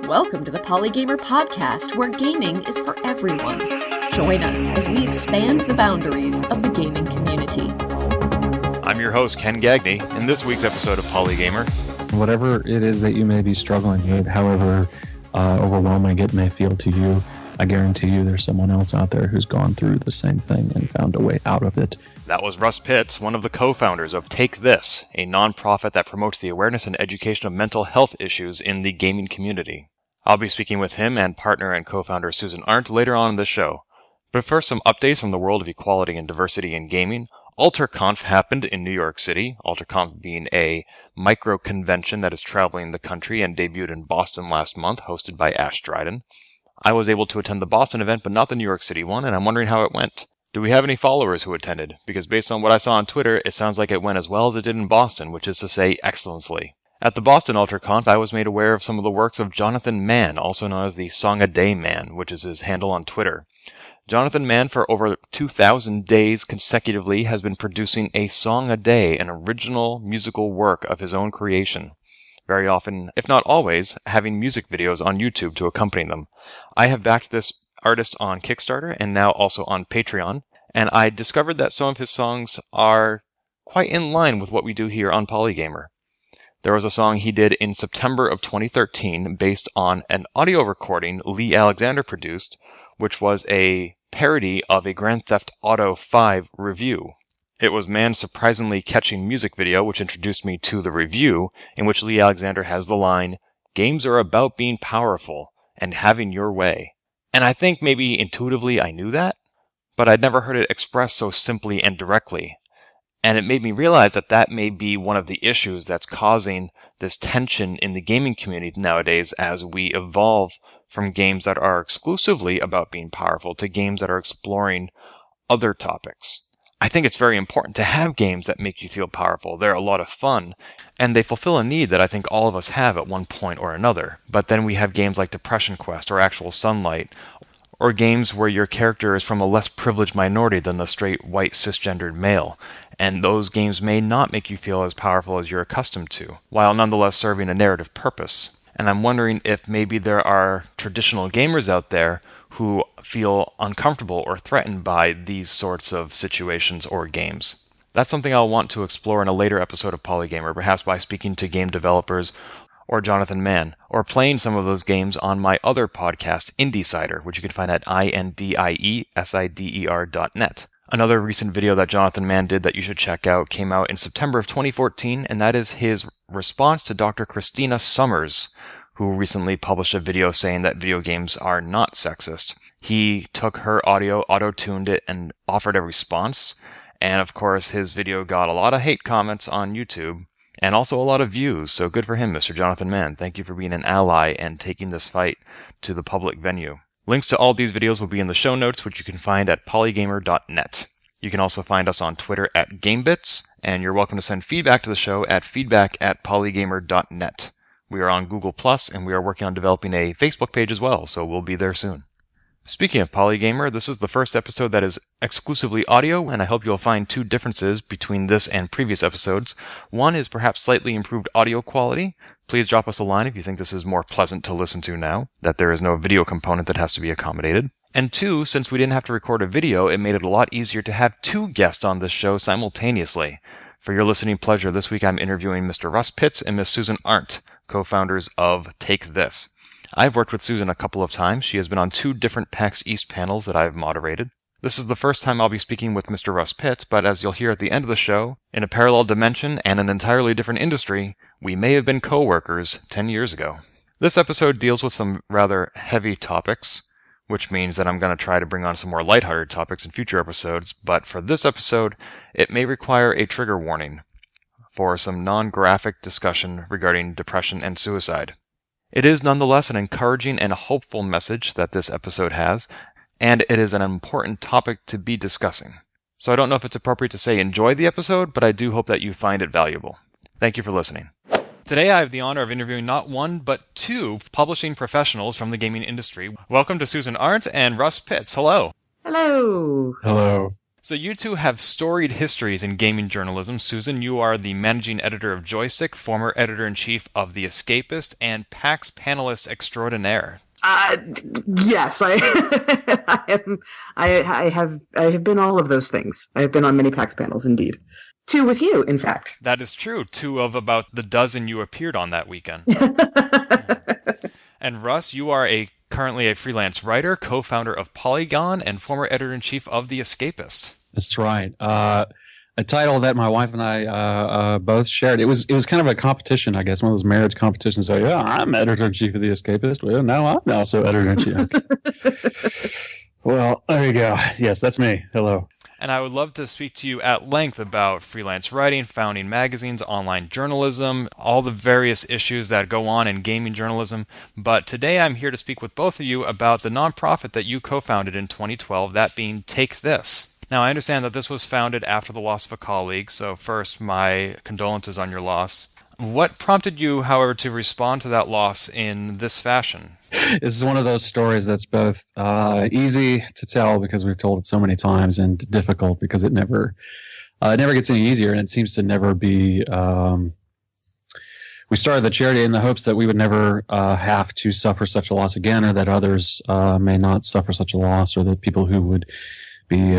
Welcome to the Polygamer podcast, where gaming is for everyone. Join us as we expand the boundaries of the gaming community. I'm your host, Ken Gagney, in this week's episode of Polygamer. Whatever it is that you may be struggling with, however overwhelming it may feel to you, I guarantee you there's someone else out there who's gone through the same thing and found a way out of it. That was Russ Pitts, one of the co-founders of Take This, a nonprofit that promotes the awareness and education of mental health issues in the gaming community. I'll be speaking with him and partner and co-founder Susan Arendt later on in the show. But first, some updates from the world of equality and diversity in gaming. AlterConf happened in New York City, AlterConf being a micro-convention that is traveling the country and debuted in Boston last month, hosted by Ash Dryden. I was able to attend the Boston event, but not the New York City one, and I'm wondering how it went. Do we have any followers who attended? Because based on what I saw on Twitter, it sounds like it went as well as it did in Boston, which is to say, excellently. At the Boston AlterConf, I was made aware of some of the works of Jonathan Mann, also known as the Song a Day Man, which is his handle on Twitter. Jonathan Mann, for over 2,000 days consecutively, has been producing a song a day, an original musical work of his own creation. Very often, if not always, having music videos on YouTube to accompany them. I have backed this artist on Kickstarter and now also on Patreon, and I discovered that some of his songs are quite in line with what we do here on Polygamer. There was a song he did in September of 2013 based on an audio recording Lee Alexander produced, which was a parody of a Grand Theft Auto 5 review. It was Mann's surprisingly catching music video which introduced me to the review, in which Lee Alexander has the line, "Games are about being powerful and having your way." And I think maybe intuitively I knew that, but I'd never heard it expressed so simply and directly. And it made me realize that that may be one of the issues that's causing this tension in the gaming community nowadays as we evolve from games that are exclusively about being powerful to games that are exploring other topics. I think it's very important to have games that make you feel powerful. They're a lot of fun, and they fulfill a need that I think all of us have at one point or another. But then we have games like Depression Quest or Actual Sunlight, or games where your character is from a less privileged minority than the straight white cisgendered male, and those games may not make you feel as powerful as you're accustomed to, while nonetheless serving a narrative purpose. And I'm wondering if maybe there are traditional gamers out there who feel uncomfortable or threatened by these sorts of situations or games. That's something I'll want to explore in a later episode of Polygamer, perhaps by speaking to game developers or Jonathan Mann, or playing some of those games on my other podcast, IndieCider, which you can find at indiesider.net. Another recent video that Jonathan Mann did that you should check out came out in September of 2014, and that is his response to Dr. Christina Summers, who recently published a video saying that video games are not sexist. He took her audio, auto-tuned it, and offered a response. And of course, his video got a lot of hate comments on YouTube, and also a lot of views. So good for him, Mr. Jonathan Mann. Thank you for being an ally and taking this fight to the public venue. Links to all these videos will be in the show notes, which you can find at polygamer.net. You can also find us on Twitter at Gamebits, and you're welcome to send feedback to the show at feedback@polygamer.net. We are on Google+, and we are working on developing a Facebook page as well, so we'll be there soon. Speaking of Polygamer, this is the first episode that is exclusively audio, and I hope you'll find two differences between this and previous episodes. One is perhaps slightly improved audio quality. Please drop us a line if you think this is more pleasant to listen to now, that there is no video component that has to be accommodated. And two, since we didn't have to record a video, it made it a lot easier to have two guests on this show simultaneously. For your listening pleasure, this week I'm interviewing Mr. Russ Pitts and Ms. Susan Arendt, co-founders of Take This. I've worked with Susan a couple of times. She has been on two different PAX East panels that I've moderated. This is the first time I'll be speaking with Mr. Russ Pitts, but as you'll hear at the end of the show, in a parallel dimension and an entirely different industry, we may have been co-workers 10 years ago. This episode deals with some rather heavy topics, which means that I'm going to try to bring on some more lighthearted topics in future episodes, but for this episode, it may require a trigger warning for some non-graphic discussion regarding depression and suicide. It is nonetheless an encouraging and hopeful message that this episode has, and it is an important topic to be discussing. So I don't know if it's appropriate to say enjoy the episode, but I do hope that you find it valuable. Thank you for listening. Today I have the honor of interviewing not one, but two publishing professionals from the gaming industry. Welcome to Susan Arendt and Russ Pitts. Hello. Hello. Hello. So you two have storied histories in gaming journalism. Susan, you are the managing editor of Joystick, former editor-in-chief of The Escapist, and PAX panelist extraordinaire. Yes, I am. I have been all of those things. I have been on many PAX panels, indeed. 2 with you, in fact. That is true. 2 of about the dozen you appeared on that weekend. And Russ, you are currently a freelance writer, co-founder of Polygon, and former editor-in-chief of The Escapist. That's right. A title that my wife and I both shared. It was kind of a competition, I guess, one of those marriage competitions. So yeah, I'm editor-in-chief of The Escapist. Well, now I'm also editor-in-chief. Well, there you go. Yes, that's me. Hello. And I would love to speak to you at length about freelance writing, founding magazines, online journalism, all the various issues that go on in gaming journalism. But today I'm here to speak with both of you about the nonprofit that you co-founded in 2012, that being Take This. Now, I understand that this was founded after the loss of a colleague, so first, my condolences on your loss. What prompted you, however, to respond to that loss in this fashion? This is one of those stories that's both easy to tell because we've told it so many times, and difficult because it never gets any easier, and it seems to never be. We started the charity in the hopes that we would never have to suffer such a loss again, or that others may not suffer such a loss, or that people who would be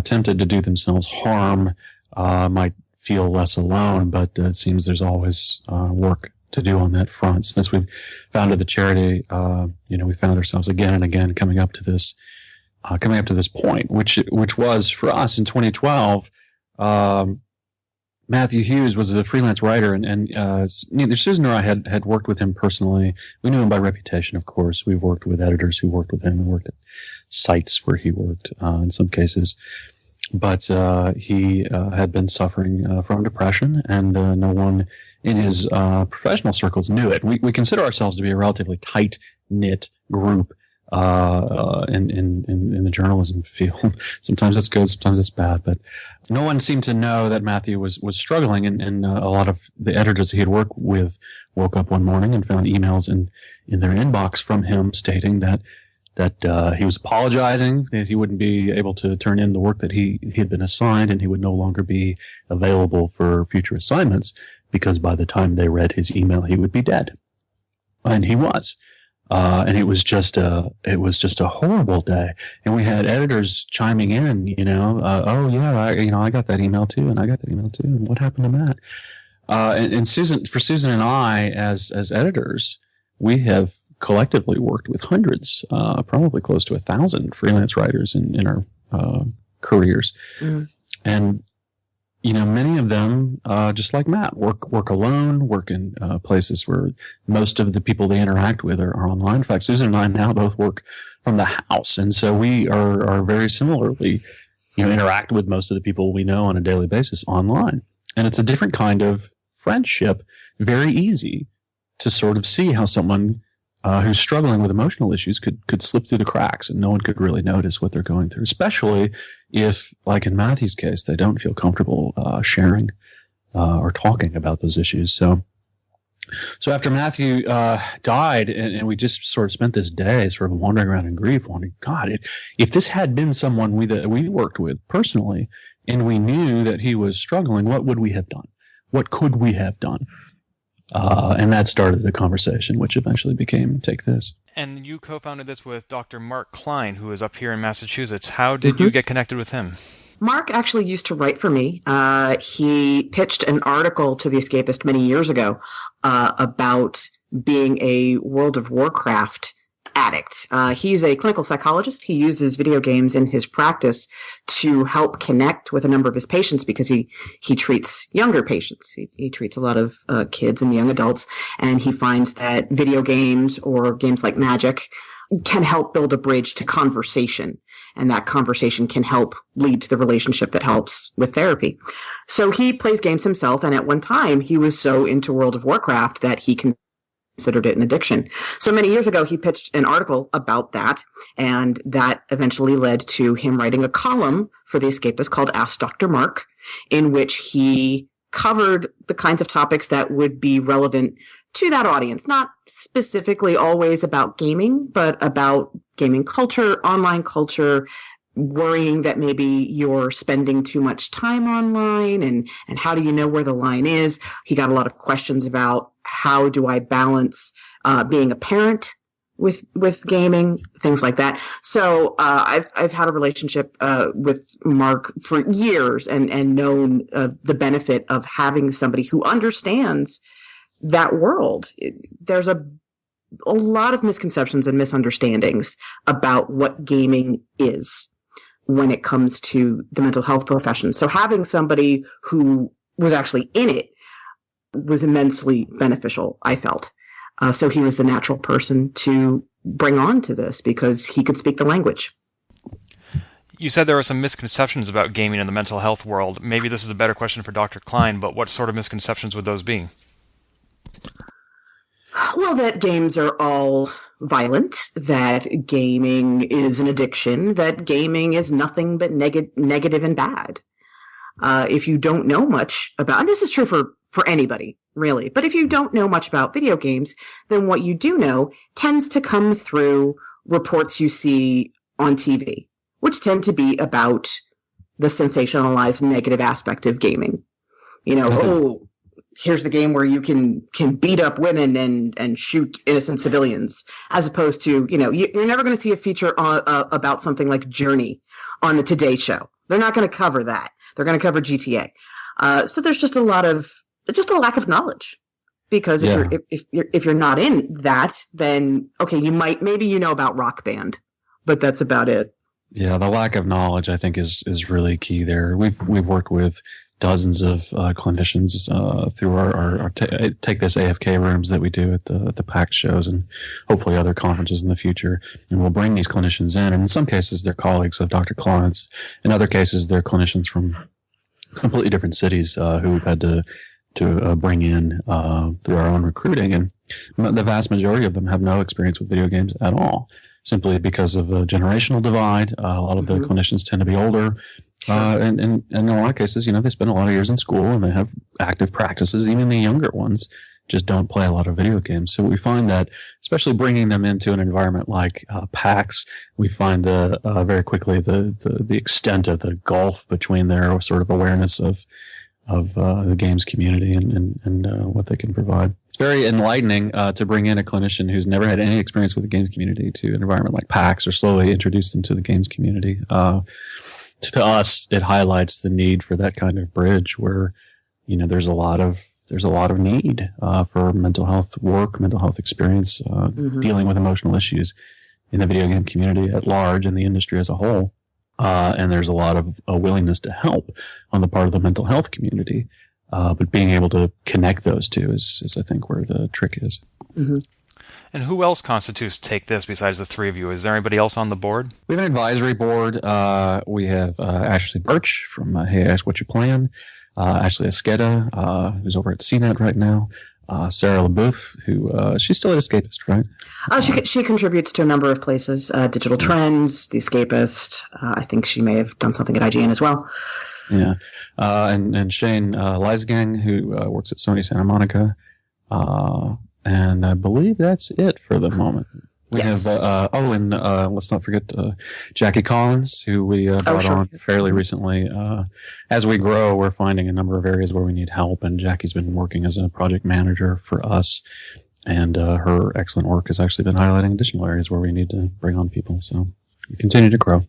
tempted to do themselves harm might feel less alone. But it seems there's always work to do on that front. Since we've founded the charity, we found ourselves again and again coming up to this point, which was for us in 2012. Matthew Hughes was a freelance writer, and neither Susan nor I had worked with him personally. We knew him by reputation, of course. We've worked with editors who worked with him and worked at sites where he worked in some cases. But he had been suffering from depression, and no one in his professional circles knew it. We consider ourselves to be a relatively tight-knit group in the journalism field. Sometimes that's good, sometimes it's bad, but no one seemed to know that Matthew was struggling, and a lot of the editors he had worked with woke up one morning and found emails in their inbox from him stating that he was apologizing, that he wouldn't be able to turn in the work that he had been assigned, and he would no longer be available for future assignments because by the time they read his email, he would be dead. And he was. And it was just a horrible day. And we had editors chiming in, oh yeah, I got that email too, and I got that email too, and what happened to that? And Susan and I, as editors, we have collectively worked with hundreds, probably close to 1,000 freelance writers in our careers. Mm. And many of them, just like Matt, work alone, work in places where most of the people they interact with are online. In fact, Susan and I now both work from the house, and so we are very similarly, interact with most of the people we know on a daily basis online. And it's a different kind of friendship, very easy to sort of see how someone who's struggling with emotional issues could slip through the cracks, and no one could really notice what they're going through, especially if, like in Matthew's case, they don't feel comfortable sharing or talking about those issues. So after Matthew died, and we just sort of spent this day sort of wandering around in grief, wondering, God, if this had been someone that we worked with personally, and we knew that he was struggling, what would we have done? What could we have done? And that started the conversation, which eventually became Take This. And you co-founded this with Dr. Mark Klein, who is up here in Massachusetts. How did you get connected with him? Mark actually used to write for me. He pitched an article to The Escapist many years ago about being a World of Warcraft addict. He's a clinical psychologist. He uses video games in his practice to help connect with a number of his patients because he treats younger patients. He treats a lot of kids and young adults, and he finds that video games or games like Magic can help build a bridge to conversation, and that conversation can help lead to the relationship that helps with therapy. So he plays games himself, and at one time he was so into World of Warcraft that he considered it an addiction. So many years ago, he pitched an article about that, and that eventually led to him writing a column for The Escapist called Ask Dr. Mark, in which he covered the kinds of topics that would be relevant to that audience, not specifically always about gaming, but about gaming culture, online culture, worrying that maybe you're spending too much time online, and how do you know where the line is? He got a lot of questions about how do I balance being a parent with gaming, things like that. So I've had a relationship with Mark for years, and known the benefit of having somebody who understands that world. There's a lot of misconceptions and misunderstandings about what gaming is when it comes to the mental health profession. So having somebody who was actually in it was immensely beneficial, I felt. So he was the natural person to bring on to this because he could speak the language. You said there are some misconceptions about gaming in the mental health world. Maybe this is a better question for Dr. Klein, but what sort of misconceptions would those be? Well, that games are all violent, that gaming is an addiction, that gaming is nothing but negative and bad. If you don't know much about, and this is true for anybody, really, but if you don't know much about video games, then what you do know tends to come through reports you see on TV, which tend to be about the sensationalized negative aspect of gaming. Here's the game where you can beat up women and shoot innocent civilians, as opposed to, you're never going to see a feature about something like Journey on the Today Show. They're not going to cover that. They're going to cover GTA. So there's just a lack of knowledge, because if you're not in that, then okay, maybe you know about Rock Band, but that's about it. Yeah, the lack of knowledge, I think, is really key there. We've worked with dozens of clinicians through our Take This AFK rooms that we do at the PAX shows, and hopefully other conferences in the future. And we'll bring these clinicians in, and in some cases they're colleagues of Dr. Klein's. In other cases, they're clinicians from completely different cities who we've had to bring in through our own recruiting. And the vast majority of them have no experience with video games at all, simply because of a generational divide. A lot of the clinicians tend to be older. And in a lot of cases, they spend a lot of years in school and they have active practices. Even the younger ones just don't play a lot of video games. So we find that, especially bringing them into an environment like PAX, we find very quickly the extent of the gulf between their sort of awareness of the games community and what they can provide. It's very enlightening to bring in a clinician who's never had any experience with the games community to an environment like PAX, or slowly introduce them to the games community. To us, it highlights the need for that kind of bridge where, there's a lot of need for mental health work, mental health experience, dealing with emotional issues in the video game community at large and the industry as a whole. And there's a lot of willingness to help on the part of the mental health community. But being able to connect those two is I think, where the trick is. Mm-hmm. And who else constitutes Take This besides the three of you? Is there anybody else on the board? We have an advisory board. We have Ashley Birch from Hey Ask What You Plan, Ashley Esqueda, who's over at CNET right now, Sarah LaBouffe, who she's still at Escapist, right? She contributes to a number of places, Digital Trends, The Escapist. I think she may have done something at IGN as well. Yeah. And Shane Leisgang, who works at Sony Santa Monica. And I believe that's it for the moment. We have, let's not forget Jackie Collins, who we brought on fairly recently. As we grow, we're finding a number of areas where we need help, and Jackie's been working as a project manager for us, and her excellent work has actually been highlighting additional areas where we need to bring on people. So we continue to grow.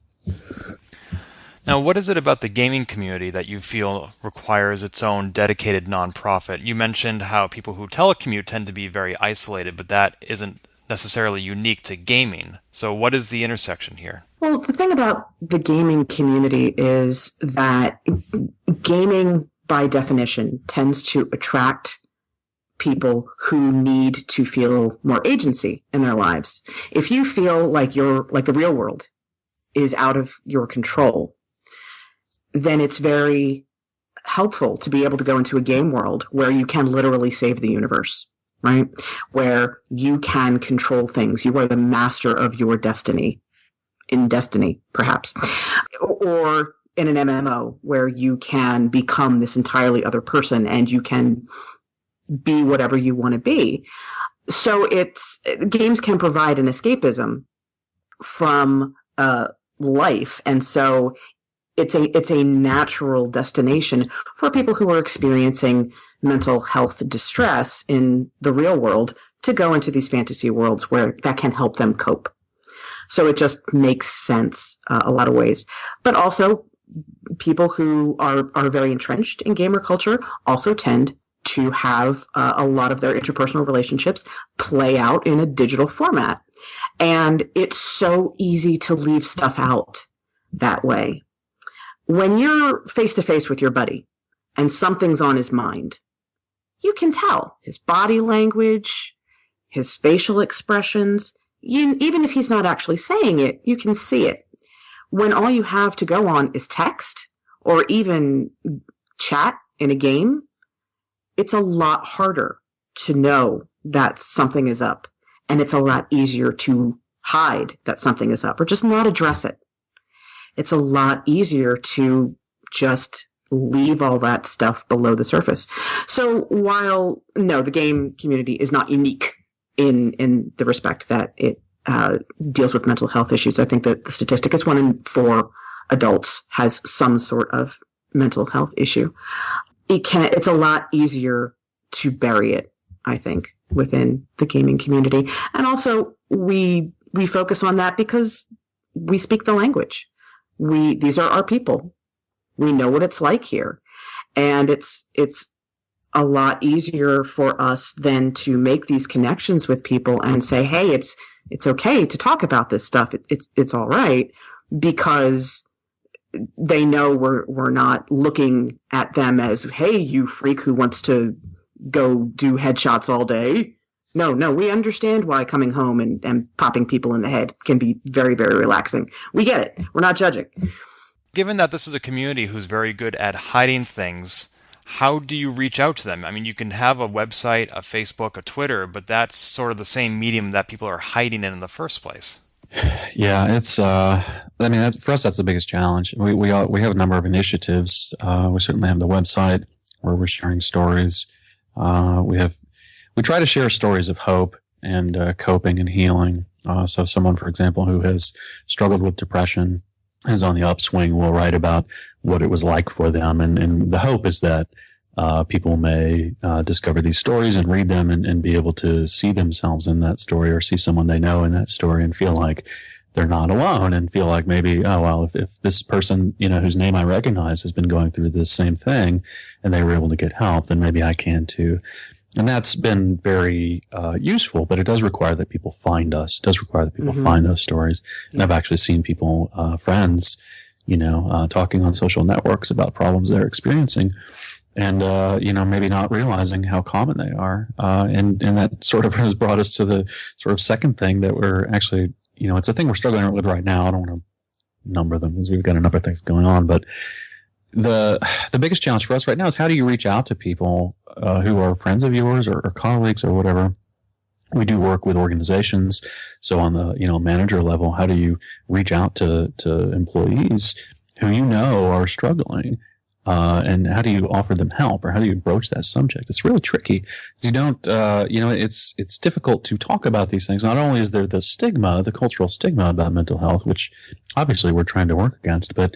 Now, what is it about the gaming community that you feel requires its own dedicated nonprofit? You mentioned how people who telecommute tend to be very isolated, but that isn't necessarily unique to gaming. So what is the intersection here? Well, the thing about the gaming community is that gaming, by definition, tends to attract people who need to feel more agency in their lives. If you feel like the real world is out of your control, then it's very helpful to be able to go into a game world where you can literally save the universe, right? Where you can control things. You are the master of your destiny, in Destiny, perhaps. Or in an MMO where you can become this entirely other person and you can be whatever you want to be. So games can provide an escapism from life. And so it's a natural destination for people who are experiencing mental health distress in the real world to go into these fantasy worlds where that can help them cope. So it just makes sense a lot of ways. But also, people who are very entrenched in gamer culture also tend to have a lot of their interpersonal relationships play out in a digital format. And it's so easy to leave stuff out that way. When you're face to face with your buddy and something's on his mind, you can tell his body language, his facial expressions. Even if he's not actually saying it, you can see it. When all you have to go on is text or even chat in a game, it's a lot harder to know that something is up. And it's a lot easier to hide that something is up or just not address it. It's a lot easier to just leave all that stuff below the surface. So while, no, the game community is not unique in the respect that it deals with mental health issues. I think that the statistic is 1 in 4 adults has some sort of mental health issue. It's a lot easier to bury it, I think, within the gaming community. And also we focus on that because we speak the language. These are our people. We know what it's like here. And it's a lot easier for us then to make these connections with people and say, hey, it's okay to talk about this stuff. It's all right, because they know we're not looking at them as, hey, you freak who wants to go do headshots all day. No, we understand why coming home and popping people in the head can be very, very relaxing. We get it. We're not judging. Given that this is a community who's very good at hiding things, how do you reach out to them? I mean, you can have a website, a Facebook, a Twitter, but that's sort of the same medium that people are hiding in the first place. Yeah, it's. For us, that's the biggest challenge. We have a number of initiatives. We certainly have the website where we're sharing stories. We try to share stories of hope and coping and healing. So someone, for example, who has struggled with depression is on the upswing will write about what it was like for them. And the hope is that people may discover these stories and read them and be able to see themselves in that story or see someone they know in that story and feel like they're not alone and feel like maybe, oh, well, if this person, whose name I recognize has been going through this same thing and they were able to get help, then maybe I can too. And that's been very useful, but it does require that people find us. It does require that people find those stories. And I've actually seen people, friends, talking on social networks about problems they're experiencing and, maybe not realizing how common they are. And that sort of has brought us to the sort of second thing that we're actually, it's a thing we're struggling with right now. I don't want to number them because we've got a number of things going on, but the biggest challenge for us right now is how do you reach out to people who are friends of yours or colleagues or whatever. We do work with organizations. So on the, manager level, how do you reach out to employees who are struggling? And how do you offer them help or how do you broach that subject? It's really tricky. You don't, it's difficult to talk about these things. Not only is there the stigma, the cultural stigma about mental health, which obviously we're trying to work against, but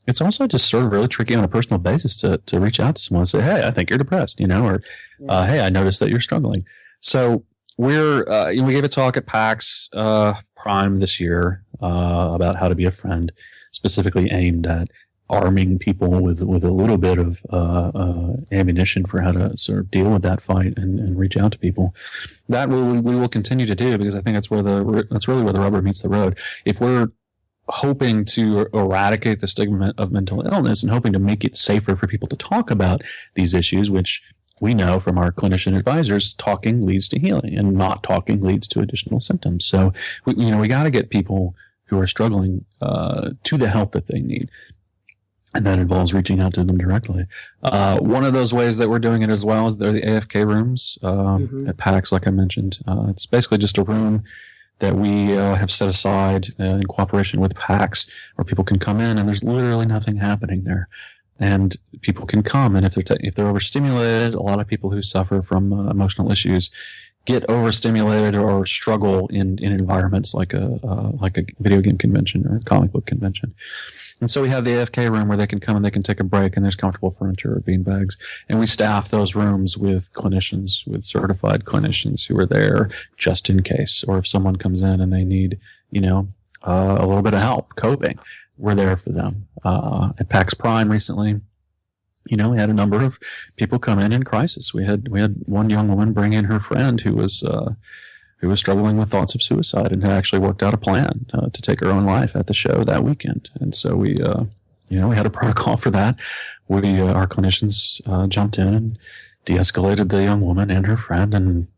it's also just sort of really tricky on a personal basis to reach out to someone and say, hey, I think you're depressed, or, hey, I noticed that you're struggling. So we gave a talk at PAX, Prime this year, about how to be a friend, specifically aimed at arming people with a little bit of, ammunition for how to sort of deal with that fight and reach out to people. That we will continue to do because I think that's really where the rubber meets the road. If we're hoping to eradicate the stigma of mental illness and hoping to make it safer for people to talk about these issues, which we know from our clinician advisors, talking leads to healing and not talking leads to additional symptoms. So we got to get people who are struggling to the help that they need. And that involves reaching out to them directly. One of those ways that we're doing it as well is they're the AFK rooms at PAX, like I mentioned. It's basically just a room that we have set aside in cooperation with PAX where people can come in and there's literally nothing happening there. And people can come and if they're overstimulated, a lot of people who suffer from emotional issues get overstimulated or struggle in environments like a video game convention or a comic book convention. And so we have the AFK room where they can come and they can take a break, and there's comfortable furniture or beanbags. And we staff those rooms with clinicians, with certified clinicians who are there just in case. Or if someone comes in and they need, a little bit of help coping, we're there for them. At PAX Prime recently, we had a number of people come in crisis. We had one young woman bring in her friend who was struggling with thoughts of suicide and had actually worked out a plan to take her own life at the show that weekend. And so we had a protocol for that. Our clinicians jumped in and de-escalated the young woman and her friend and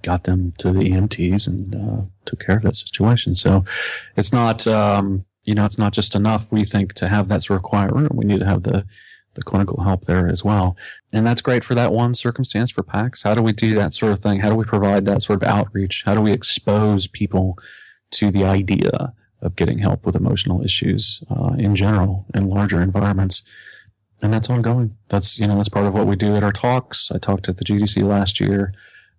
got them to the EMTs and took care of that situation. So it's not, it's not just enough, we think, to have that sort of quiet room. We need to have the clinical help there as well. And that's great for that one circumstance for PAX. How do we do that sort of thing? How do we provide that sort of outreach? How do we expose people to the idea of getting help with emotional issues in general in larger environments? And that's ongoing. That's part of what we do at our talks. I talked at the GDC last year.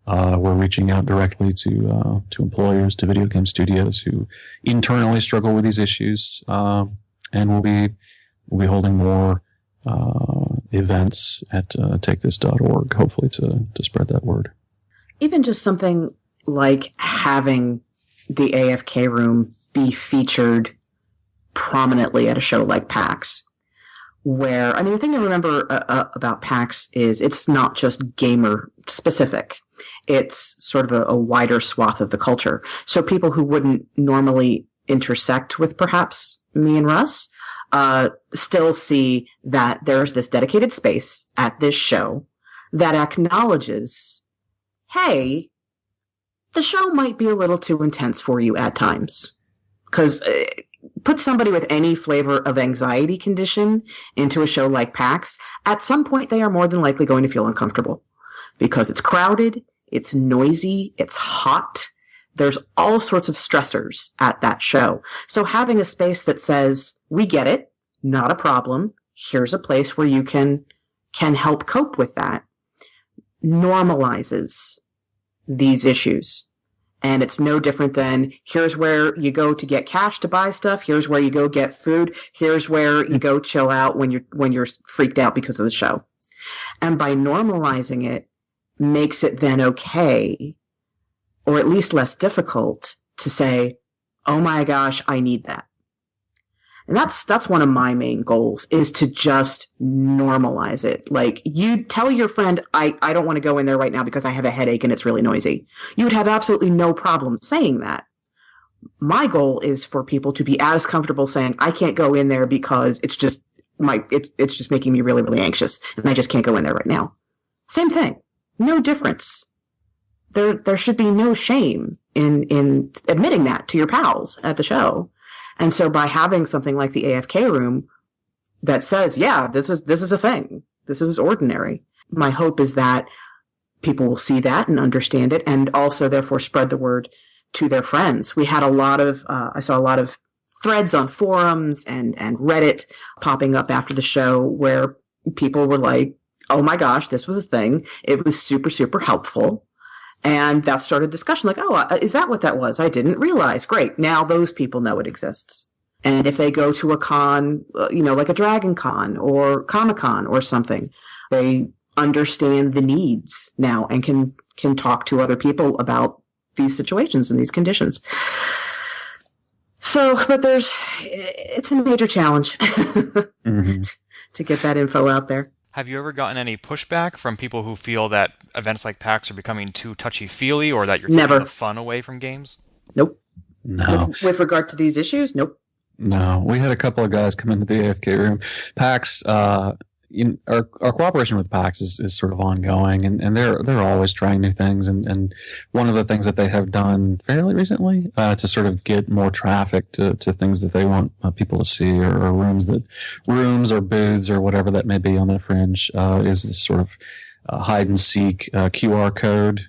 We're reaching out directly to employers, to video game studios who internally struggle with these issues. And we'll be holding more events at takethis.org, hopefully to spread that word. Even just something like having the AFK room be featured prominently at a show like PAX, where, the thing to remember about PAX is it's not just gamer specific. It's sort of a wider swath of the culture. So people who wouldn't normally intersect with perhaps me and Russ still see that there's this dedicated space at this show that acknowledges, hey, the show might be a little too intense for you at times. Because put somebody with any flavor of anxiety condition into a show like PAX, at some point they are more than likely going to feel uncomfortable. Because it's crowded, it's noisy, it's hot. There's all sorts of stressors at that show. So having a space that says, we get it, not a problem, here's a place where you can help cope with that, normalizes these issues. And it's no different than, here's where you go to get cash to buy stuff, here's where you go get food, here's where you go chill out when you're freaked out because of the show. And by normalizing it, makes it then okay, or at least less difficult, to say, oh my gosh, I need that. And that's one of my main goals, is to just normalize it. Like, you tell your friend, I don't want to go in there right now because I have a headache and it's really noisy. You would have absolutely no problem saying that. My goal is for people to be as comfortable saying, I can't go in there because it's just making me really, really anxious and I just can't go in there right now. Same thing. No difference. There should be no shame in admitting that to your pals at the show. And so by having something like the AFK room that says, yeah, this is a thing. This is ordinary. My hope is that people will see that and understand it, and also therefore spread the word to their friends. We had I saw a lot of threads on forums and Reddit popping up after the show where people were like, oh my gosh, this was a thing. It was super, super helpful. And that started discussion like, oh, is that what that was? I didn't realize. Great. Now those people know it exists. And if they go to a con, like a Dragon Con or Comic-Con or something, they understand the needs now and can talk to other people about these situations and these conditions. So, but it's a major challenge Mm-hmm. to get that info out there. Have you ever gotten any pushback from people who feel that events like PAX are becoming too touchy-feely, or that you're taking the fun away from games? Nope. No. With regard to these issues, nope. No. We had a couple of guys come into the AFK room. PAX, our cooperation with PAX is sort of ongoing, and they're always trying new things. And one of the things that they have done fairly recently to sort of get more traffic to things that they want people to see, or rooms or booths or whatever that may be on the fringe, is this sort of hide and seek QR code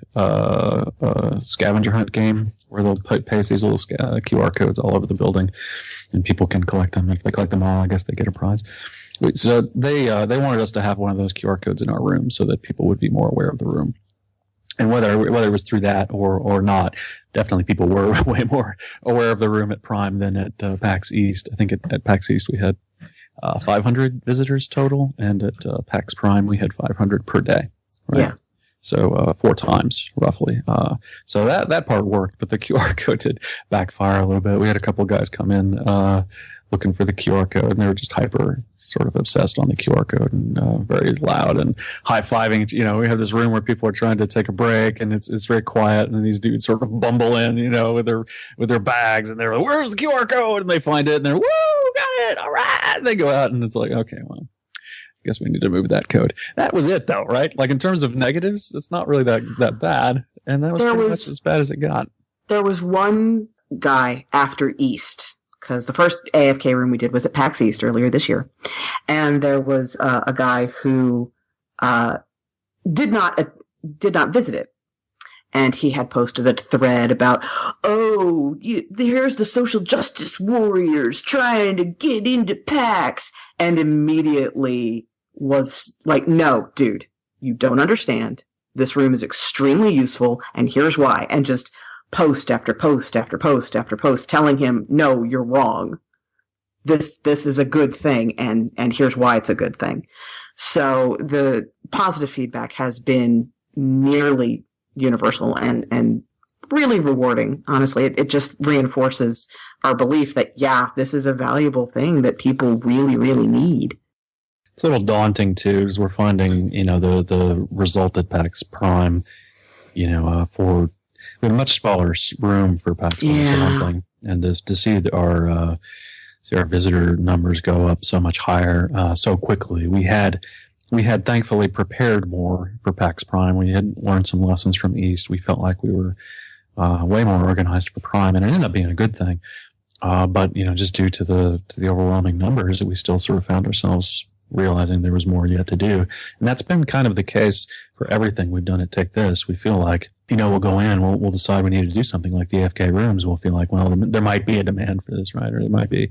scavenger hunt game where they'll paste these little QR codes all over the building, and people can collect them. If they collect them all, I guess they get a prize. So they wanted us to have one of those QR codes in our room so that people would be more aware of the room. And whether it was through that or not, definitely people were way more aware of the room at Prime than at PAX East. I think at PAX East we had 500 visitors total, and at PAX Prime we had 500 per day. Right? Yeah. So 4 times roughly. So that part worked, but the QR code did backfire a little bit. We had a couple of guys come in looking for the QR code, and they were just hyper sort of obsessed on the QR code and very loud and high-fiving. You know, we have this room where people are trying to take a break, and it's very quiet, and then these dudes sort of bumble in, you know, with their bags, and they're like, "Where's the QR code?" And they find it, and they're, "Woo, got it, all right." And they go out, and it's like, okay, well, I guess we need to move that code. That was it, though, right? Like, in terms of negatives, it's not really that bad, and that was pretty much as bad as it got. There was one guy after East, because the first AFK room we did was at PAX East earlier this year, and there was a guy who did not visit it, and he had posted a thread about, here's the social justice warriors trying to get into PAX, and immediately was like, "No, dude, you don't understand. This room is extremely useful, and here's why," and just post after post after post after post telling him, "No, you're wrong. This is a good thing, and here's why it's a good thing." So the positive feedback has been nearly universal and really rewarding. Honestly, it just reinforces our belief that, yeah, this is a valuable thing that people really, really need. It's a little daunting too, because we're finding, you know, the result at PAX Prime, you know, we had a much smaller room for PAX Prime, for one thing, and to see our visitor numbers go up so much higher so quickly. We had thankfully prepared more for PAX Prime. We had learned some lessons from East. We felt like we were way more organized for Prime, and it ended up being a good thing. But you know, just due to the overwhelming numbers, we still sort of found ourselves realizing there was more yet to do. And that's been kind of the case for everything we've done at Take This. We feel like, you know, we'll go in, we'll decide we need to do something like the AFK rooms. We'll feel like, well, there might be a demand for this, right? Or there might be,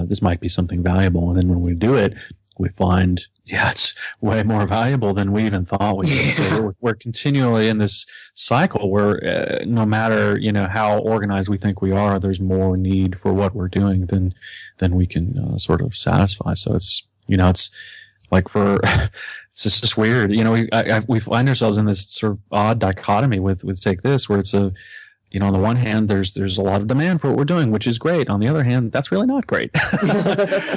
this might be something valuable. And then when we do it, we find, yeah, it's way more valuable than we even thought we could. So we're continually in this cycle where no matter, you know, how organized we think we are, there's more need for what we're doing than we can sort of satisfy. So it's, you know, it's like it's just weird. You know, we find ourselves in this sort of odd dichotomy with Take This, where it's you know, on the one hand, there's a lot of demand for what we're doing, which is great. On the other hand, that's really not great.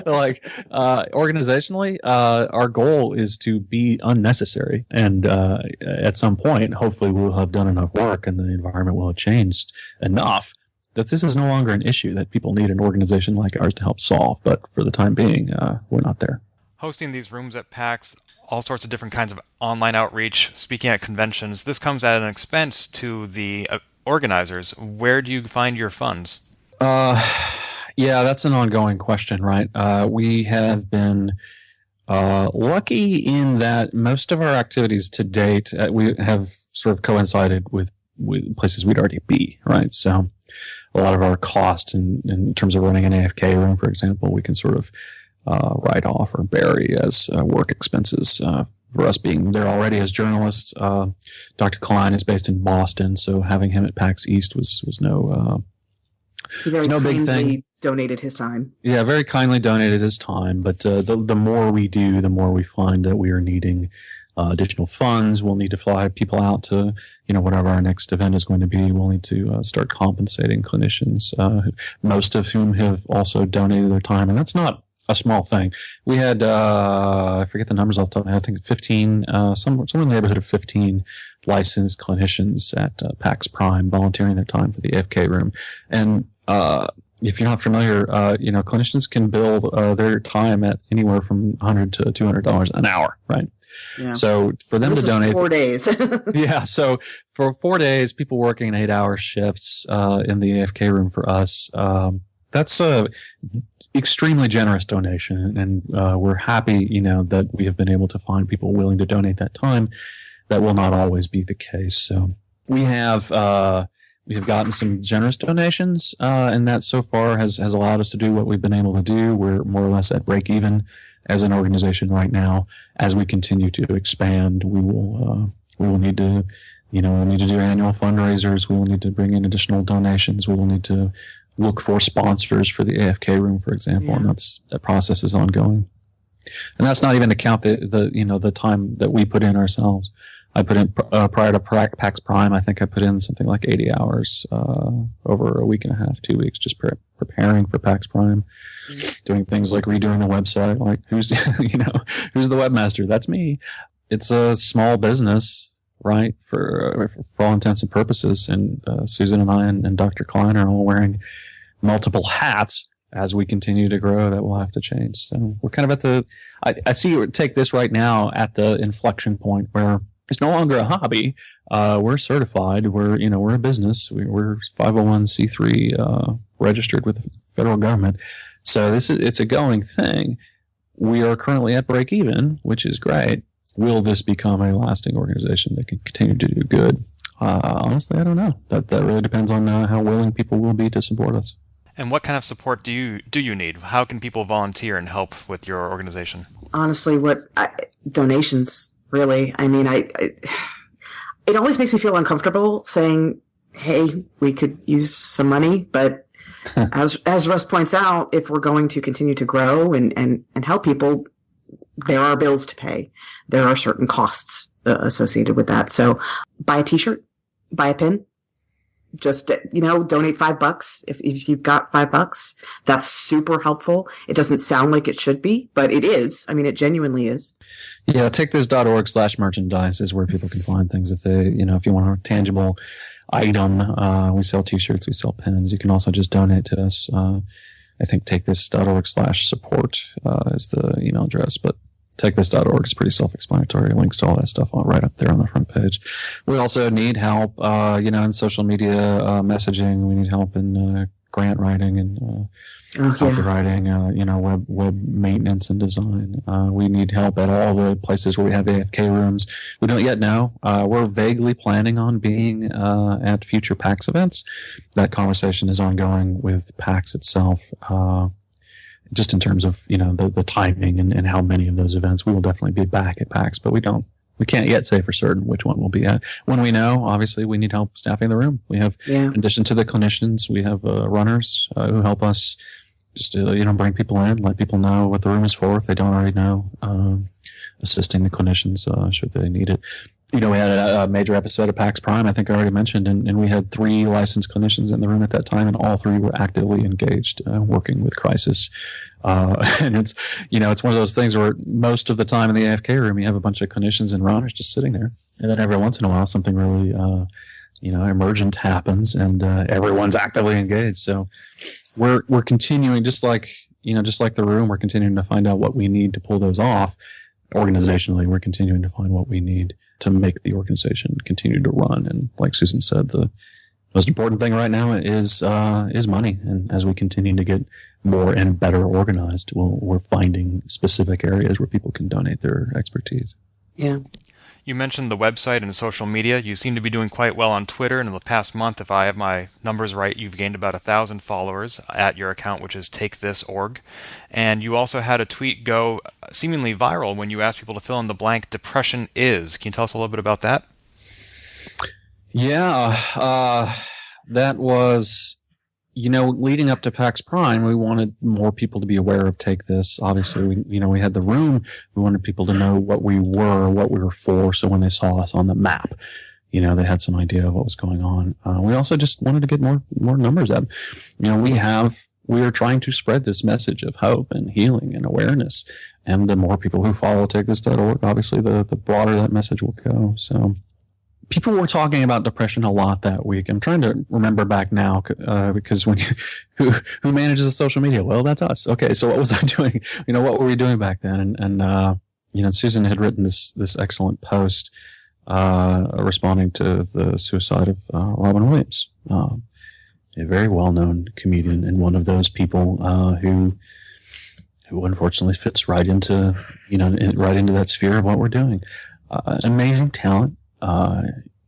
Like, organizationally, our goal is to be unnecessary. And, at some point, hopefully we'll have done enough work and the environment will have changed enough that this is no longer an issue that people need an organization like ours to help solve. But for the time being, we're not there. Hosting these rooms at PAX, all sorts of different kinds of online outreach, speaking at conventions, this comes at an expense to the organizers. Where do you find your funds? Yeah, that's an ongoing question, right? We have been lucky in that most of our activities to date, we have sort of coincided with places we'd already be, right? So a lot of our costs in terms of running an AFK room, for example, we can sort of write off or bury as work expenses. For us being there already as journalists, Dr. Klein is based in Boston, so having him at PAX East was no big thing. Donated his time. Yeah, very kindly donated his time. But the more we do, the more we find that we are needing additional funds. We'll need to fly people out to, you know, whatever our next event is going to be. We'll need to start compensating clinicians, most of whom have also donated their time, and that's not a small thing. We had, I forget the numbers off the top of my head, I think 15, somewhere in the neighborhood of 15 licensed clinicians at PAX Prime volunteering their time for the AFK room. And if you're not familiar, you know, clinicians can bill their time at anywhere from $100 to $200 an hour, right? Yeah. So for them to donate 4 days. Yeah. So for 4 days, people working 8-hour shifts in the AFK room for us, that's a extremely generous donation, and we're happy, you know, that we have been able to find people willing to donate that time. That will not always be the case. So we have gotten some generous donations, and that so far has allowed us to do what we've been able to do. We're more or less at break even as an organization right now. As we continue to expand, we will need to we'll need to do annual fundraisers. We will need to bring in additional donations. We will need to look for sponsors for the AFK room, for example, and that process is ongoing. And that's not even to count the time that we put in ourselves. I put in prior to PAX Prime. I think I put in something like 80 hours over a week and a half, 2 weeks, just preparing for PAX Prime, doing things like redoing the website. Like who's who's the webmaster? That's me. It's a small business, right? For all intents and purposes. And Susan and I and Dr. Klein are all wearing multiple hats. As we continue to grow, that will have to change. So we're kind of I see you take this right now at the inflection point where it's no longer a hobby. We're certified. We're a business. We're 501c3 registered with the federal government. So it's a going thing. We are currently at break even, which is great. Will this become a lasting organization that can continue to do good? Honestly, I don't know. That really depends on how willing people will be to support us. And what kind of support do you need? How can people volunteer and help with your organization? Honestly, donations, really. I mean, it always makes me feel uncomfortable saying, hey, we could use some money. But as Russ points out, if we're going to continue to grow and help people, there are bills to pay. There are certain costs associated with that. So buy a t-shirt, buy a pin. Just, donate $5. If you've got $5, that's super helpful. It doesn't sound like it should be, but it is. I mean, it genuinely is. Yeah, takethis.org/merchandise is where people can find things if they, if you want a tangible item. We sell t-shirts, we sell pins. You can also just donate to us. I think takethis.org/support is the email address, but takethis.org is pretty self-explanatory. Links to all that stuff right up there on the front page. We also need help, in social media messaging. We need help in grant writing and copywriting, web maintenance and design. We need help at all the places where we have AFK rooms. We don't yet know. We're vaguely planning on being at future PAX events. That conversation is ongoing with PAX itself. Just in terms of, the timing and how many of those events. We will definitely be back at PAX, but we can't yet say for certain which one we'll be at. When we know, obviously, we need help staffing the room. We have, in addition to the clinicians, we have runners who help us just to, bring people in, let people know what the room is for if they don't already know, assisting the clinicians should they need it. We had a major episode of PAX Prime, I think I already mentioned, and we had 3 licensed clinicians in the room at that time, and all 3 were actively engaged working with crisis. And it's one of those things where most of the time in the AFK room, you have a bunch of clinicians and runners just sitting there. And then every once in a while, something really, emergent happens, and everyone's actively engaged. So we're continuing, just like the room, we're continuing to find out what we need to pull those off. Organizationally, we're continuing to find what we need to make the organization continue to run. And like Susan said, the most important thing right now is money. And as we continue to get more and better organized, we're finding specific areas where people can donate their expertise. Yeah. You mentioned the website and social media. You seem to be doing quite well on Twitter. And in the past month, if I have my numbers right, you've gained about 1,000 followers at your account, which is takethis.org. And you also had a tweet go seemingly viral when you asked people to fill in the blank "depression is." Can you tell us a little bit about that? Yeah, that was, leading up to PAX Prime, we wanted more people to be aware of Take This. Obviously, we had the room. We wanted people to know what we were for, so when they saw us on the map, they had some idea of what was going on. We also just wanted to get more numbers up. We are trying to spread this message of hope and healing and awareness. And the more people who follow TakeThis.org, obviously, the broader that message will go. So people were talking about depression a lot that week. I'm trying to remember back now, because when who manages the social media? Well, that's us. Okay, so what was I doing? What were we doing back then? And Susan had written this excellent post responding to the suicide of Robin Williams, a very well-known comedian, and one of those people who unfortunately fits right into that sphere of what we're doing. Amazing talent.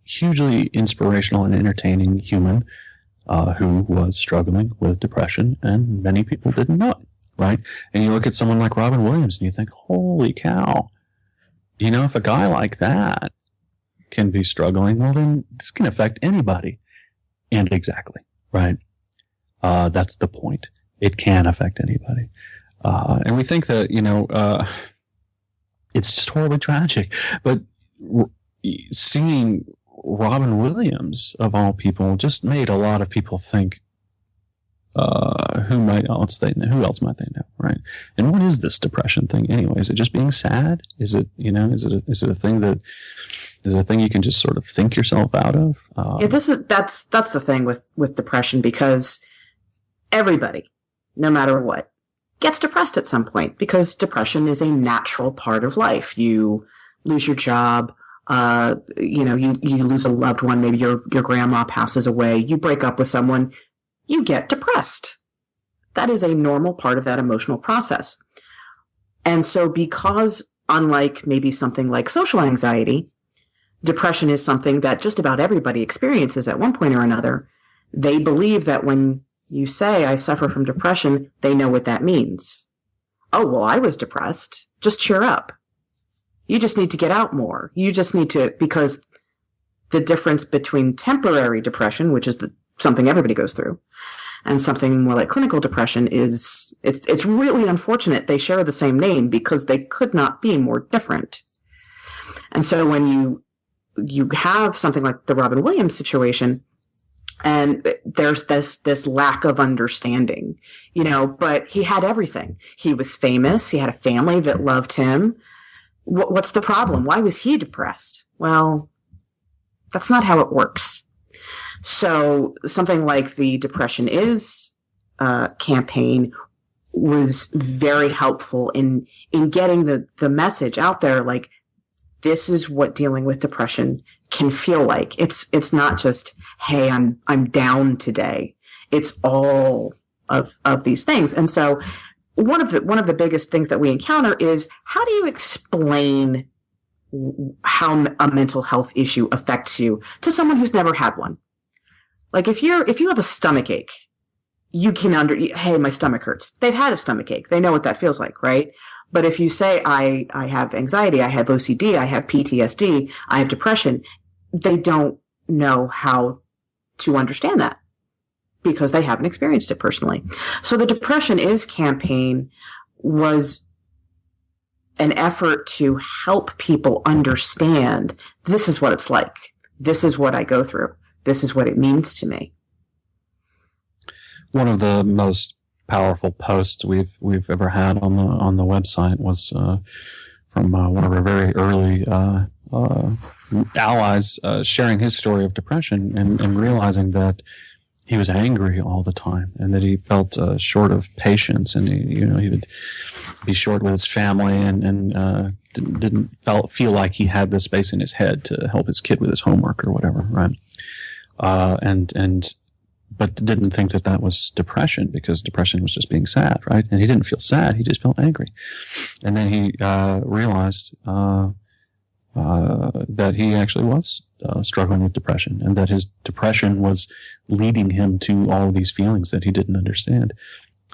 Hugely inspirational and entertaining human who was struggling with depression, and many people didn't know it, right? And you look at someone like Robin Williams and you think, holy cow, if a guy like that can be struggling, well, then this can affect anybody. And exactly, right? That's the point. It can affect anybody. And we think that, it's just horribly tragic. But seeing Robin Williams, of all people, just made a lot of people think, who else might they know, right? And what is this depression thing anyway? Is it just being sad? Is it, is it a thing you can just sort of think yourself out of? That's the thing with depression, because everybody, no matter what, gets depressed at some point, because depression is a natural part of life. You lose your job, you lose a loved one, maybe your grandma passes away, you break up with someone, you get depressed. That is a normal part of that emotional process. And so because, unlike maybe something like social anxiety, depression is something that just about everybody experiences at one point or another, they believe that when you say, I suffer from depression, they know what that means. Oh, well, I was depressed. Just cheer up. You just need to get out more. You just need to, because the difference between temporary depression, which is something everybody goes through, and something more like clinical depression is, it's really unfortunate they share the same name, because they could not be more different. And so when you have something like the Robin Williams situation, and there's this lack of understanding, but he had everything. He was famous. He had a family that loved him. What's the problem? Why was he depressed? Well, that's not how it works. So something like the Depression Is campaign was very helpful in getting the message out there, like, this is what dealing with depression can feel like. It's not just, hey, I'm down today. It's all of these things. And so one of the biggest things that we encounter is, how do you explain how a mental health issue affects you to someone who's never had one? Like, if you have a stomach ache, you can hey, my stomach hurts. They've had a stomach ache. They know what that feels like, right? But if you say, I have anxiety, I have OCD, I have PTSD, I have depression, they don't know how to understand that, because they haven't experienced it personally. So the Depression Is campaign was an effort to help people understand, this is what it's like. This is what I go through. This is what it means to me. One of the most powerful posts we've ever had on the website was from one of our very early allies, sharing his story of depression and realizing that he was angry all the time, and that he felt short of patience, and he would be short with his family, and didn't feel like he had the space in his head to help his kid with his homework or whatever, right? But didn't think that was depression, because depression was just being sad, right? And he didn't feel sad; he just felt angry. And then he realized that he actually was struggling with depression, and that his depression was leading him to all of these feelings that he didn't understand.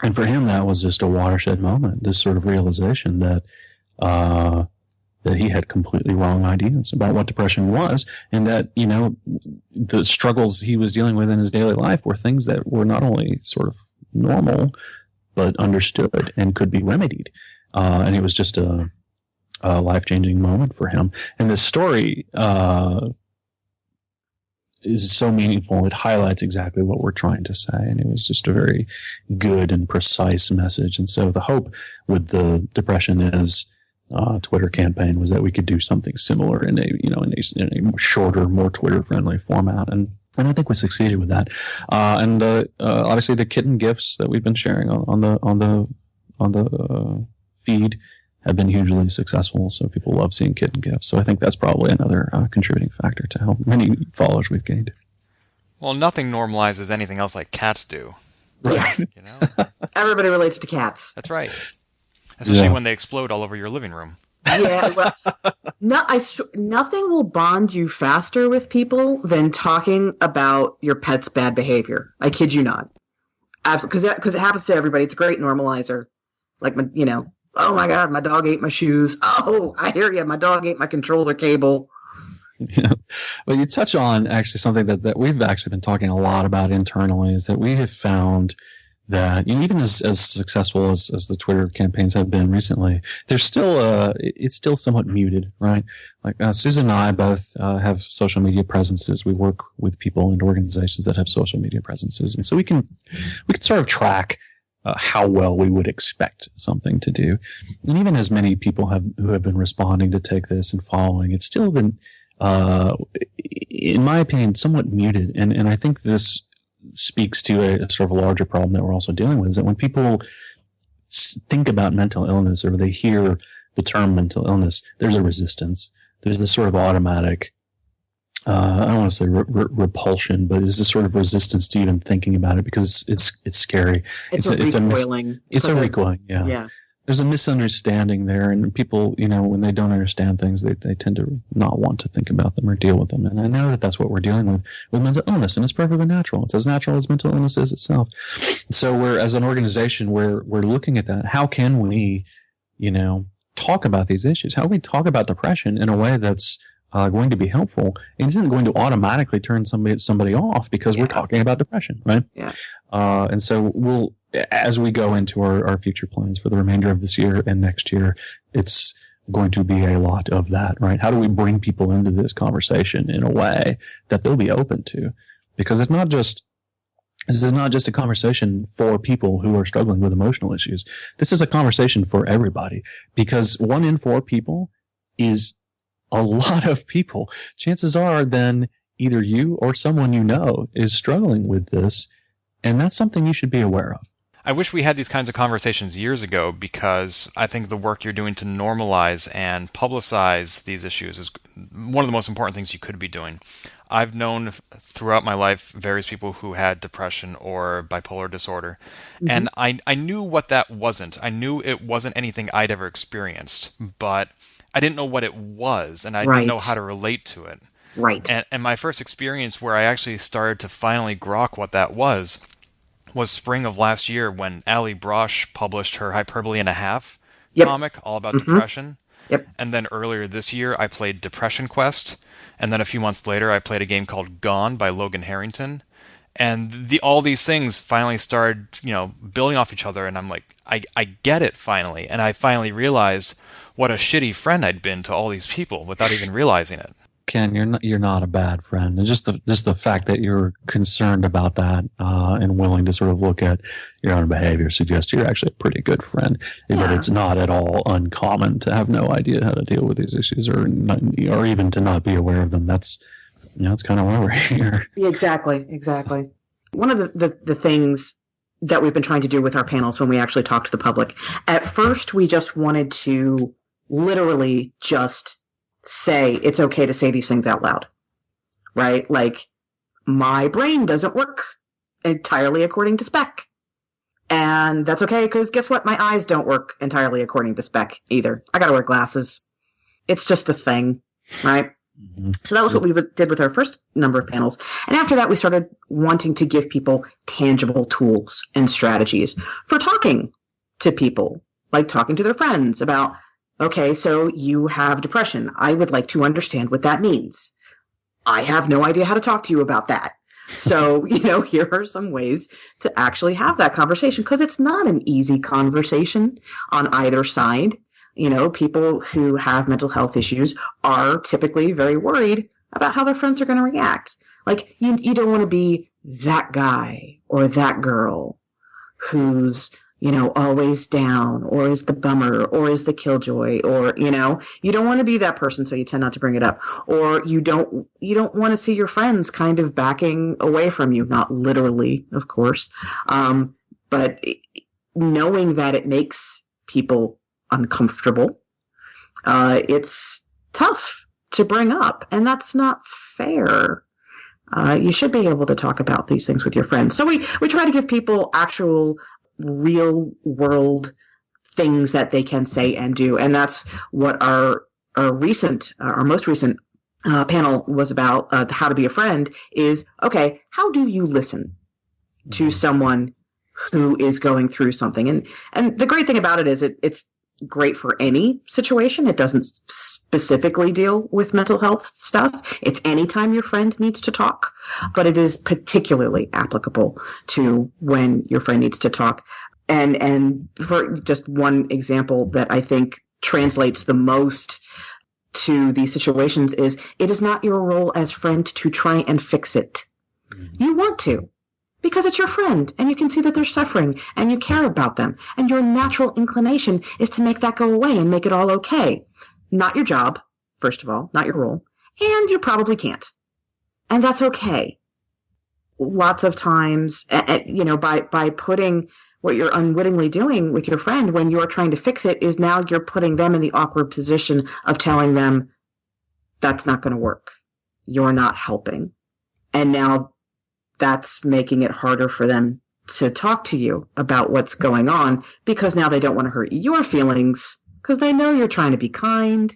And for him, that was just a watershed moment, this sort of realization that he had completely wrong ideas about what depression was, and that, the struggles he was dealing with in his daily life were things that were not only sort of normal, but understood and could be remedied. And it was just a life-changing moment for him. And this story is so meaningful. It highlights exactly what we're trying to say. And it was just a very good and precise message. And so the hope with the Depression Is Twitter campaign was that we could do something similar in a shorter, more Twitter-friendly format. And I think we succeeded with that. And obviously the kitten gifts that we've been sharing on the feed have been hugely successful, so people love seeing kitten gifts. So I think that's probably another contributing factor to how many followers we've gained. Well, nothing normalizes anything else like cats do. Right. Everybody relates to cats. That's right. Especially when they explode all over your living room. Yeah, well, nothing will bond you faster with people than talking about your pet's bad behavior. I kid you not. Absolutely, because it happens to everybody. It's a great normalizer. Like, oh my God, my dog ate my shoes. Oh, I hear you. My dog ate my controller cable. Yeah. Well, you touch on actually something that we've actually been talking a lot about internally is that we have found that, you know, even as successful as the Twitter campaigns have been recently, there's still it's still somewhat muted, right? Like Susan and I both have social media presences. We work with people and organizations that have social media presences, and so we can sort of track how well we would expect something to do. And even as many people who have been responding to Take This and following, it's still been, in my opinion, somewhat muted. And I think this speaks to a sort of a larger problem that we're also dealing with, is that when people think about mental illness or they hear the term mental illness, there's a resistance. There's this sort of automatic, I don't want to say repulsion, but it's this sort of resistance to even thinking about it because it's scary. It's a recoiling. It's a recoiling, yeah. Yeah. There's a misunderstanding there, and people, you know, when they don't understand things, they tend to not want to think about them or deal with them. And I know that that's what we're dealing with mental illness, and it's perfectly natural. It's as natural as mental illness is itself. So as an organization, we're looking at that. How can we, you know, talk about these issues? How do we talk about depression in a way that's going to be helpful? It isn't going to automatically turn somebody off because we're talking about depression, right? Yeah. And so as we go into our future plans for the remainder of this year and next year, it's going to be a lot of that, right? How do we bring people into this conversation in a way that they'll be open to? Because this is not just a conversation for people who are struggling with emotional issues. This is a conversation for everybody, because 1 in 4 people is a lot of people. Chances are then either you or someone you know is struggling with this, and that's something you should be aware of. I wish we had these kinds of conversations years ago, because I think the work you're doing to normalize and publicize these issues is one of the most important things you could be doing. I've known throughout my life various people who had depression or bipolar disorder, and I knew what that wasn't. I knew it wasn't anything I'd ever experienced, but I didn't know what it was, and I didn't know how to relate to it. Right. And my first experience where I actually started to finally grok what that was spring of last year, when Ali Brosh published her Hyperbole and a Half comic all about depression. Yep. And then earlier this year, I played Depression Quest. And then a few months later, I played a game called Gone by Logan Harrington. And all these things finally started, you know, building off each other. And I'm like, I get it finally. And I finally realized what a shitty friend I'd been to all these people without even realizing it. Ken, you're not a bad friend, and just the fact that you're concerned about that and willing to sort of look at your own behavior suggests you're actually a pretty good friend. That it's not at all uncommon to have no idea how to deal with these issues, or even to not be aware of them. That's, you know, it's kind of why we're here. Exactly. One of the things that we've been trying to do with our panels when we actually talk to the public, at first we just wanted to literally just say it's okay to say these things out loud, right? Like, my brain doesn't work entirely according to spec. And that's okay, because guess what? My eyes don't work entirely according to spec either. I gotta wear glasses. It's just a thing, right? Mm-hmm. So that was what we did with our first number of panels. And after that, we started wanting to give people tangible tools and strategies for talking to people, like talking to their friends about, okay, so you have depression. I would like to understand what that means. I have no idea how to talk to you about that. So, you know, here are some ways to actually have that conversation, because it's not an easy conversation on either side. You know, people who have mental health issues are typically very worried about how their friends are going to react. Like, you don't want to be that guy or that girl who's, you know, always down, or is the bummer, or is the killjoy, or, you know, you don't want to be that person, so you tend not to bring it up. Or you don't want to see your friends kind of backing away from you, not literally, of course. But knowing that it makes people uncomfortable, it's tough to bring up, and that's not fair. You should be able to talk about these things with your friends. So we try to give people actual real world things that they can say and do. And that's what our most recent panel was about, how to be a friend, is, okay, how do you listen to someone who is going through something? And the great thing about it is it's great for any situation. It doesn't specifically deal with mental health stuff. It's anytime your friend needs to talk, but it is particularly applicable to when your friend needs to talk. And for just one example that I think translates the most to these situations is, it is not your role as friend to try and fix it. You want to, because it's your friend and you can see that they're suffering and you care about them. And your natural inclination is to make that go away and make it all okay. Not your job, first of all, not your role. And you probably can't. And that's okay. Lots of times, by putting what you're unwittingly doing with your friend when you're trying to fix it is now you're putting them in the awkward position of telling them that's not going to work. You're not helping. And now that's making it harder for them to talk to you about what's going on, because now they don't want to hurt your feelings because they know you're trying to be kind.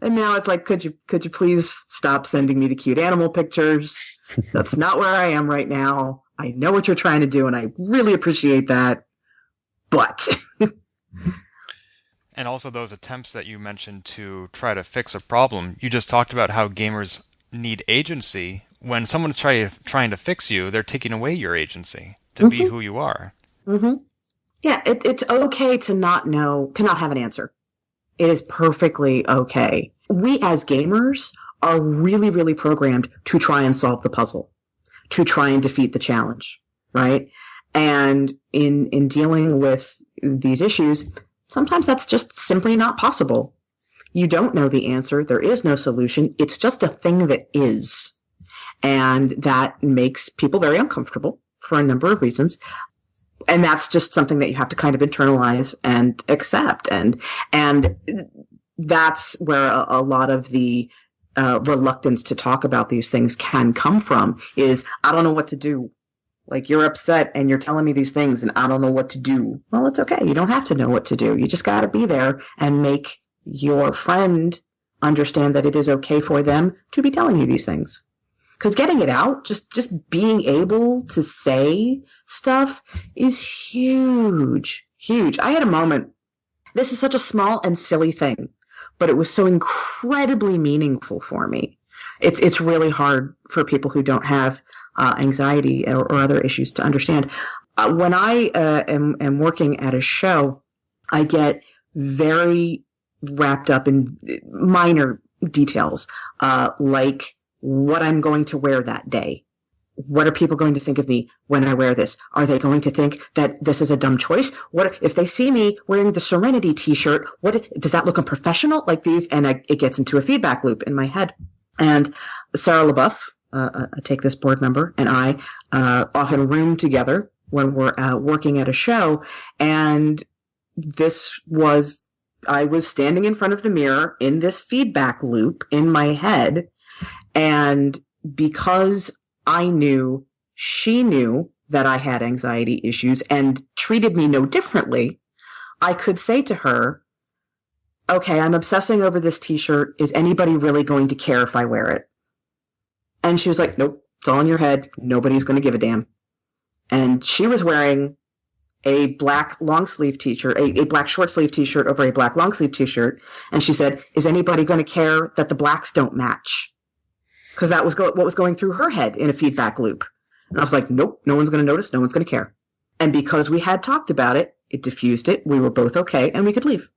And now it's like, could you please stop sending me the cute animal pictures? That's not where I am right now. I know what you're trying to do, and I really appreciate that. But. And also those attempts that you mentioned to try to fix a problem. You just talked about how gamers need agency. When someone's trying to fix you, they're taking away your agency to be who you are. Mm-hmm. Yeah, it's okay to not know, to not have an answer. It is perfectly okay. We as gamers are really, really programmed to try and solve the puzzle, to try and defeat the challenge, right? And in dealing with these issues, sometimes that's just simply not possible. You don't know the answer. There is no solution. It's just a thing that is. And that makes people very uncomfortable for a number of reasons. And that's just something that you have to kind of internalize and accept. And that's where a lot of the reluctance to talk about these things can come from, is, I don't know what to do. Like, you're upset and you're telling me these things and I don't know what to do. Well, it's okay. You don't have to know what to do. You just got to be there and make your friend understand that it is okay for them to be telling you these things. Because getting it out, just being able to say stuff is huge, huge. I had a moment. This is such a small and silly thing, but it was so incredibly meaningful for me. It's really hard for people who don't have anxiety or other issues to understand. When I am working at a show, I get very wrapped up in minor details, like what I'm going to wear that day. What are people going to think of me when I wear this? Are they going to think that this is a dumb choice? What if they see me wearing the Serenity t-shirt? What does that look unprofessional? Like these, and it gets into a feedback loop in my head. And Sarah LaBeouf, a Take This board member, and I often room together when we're working at a show. And I was standing in front of the mirror in this feedback loop in my head. And because I knew she knew that I had anxiety issues and treated me no differently, I could say to her, okay, I'm obsessing over this t-shirt. Is anybody really going to care if I wear it? And she was like, nope, it's all in your head. Nobody's going to give a damn. And she was wearing a black long sleeve t-shirt, a black short sleeve t-shirt over a black long sleeve t-shirt. And she said, is anybody going to care that the blacks don't match? Because that was what was going through her head in a feedback loop. And I was like, nope, no one's going to notice. No one's going to care. And because we had talked about it, it diffused it. We were both okay and we could leave.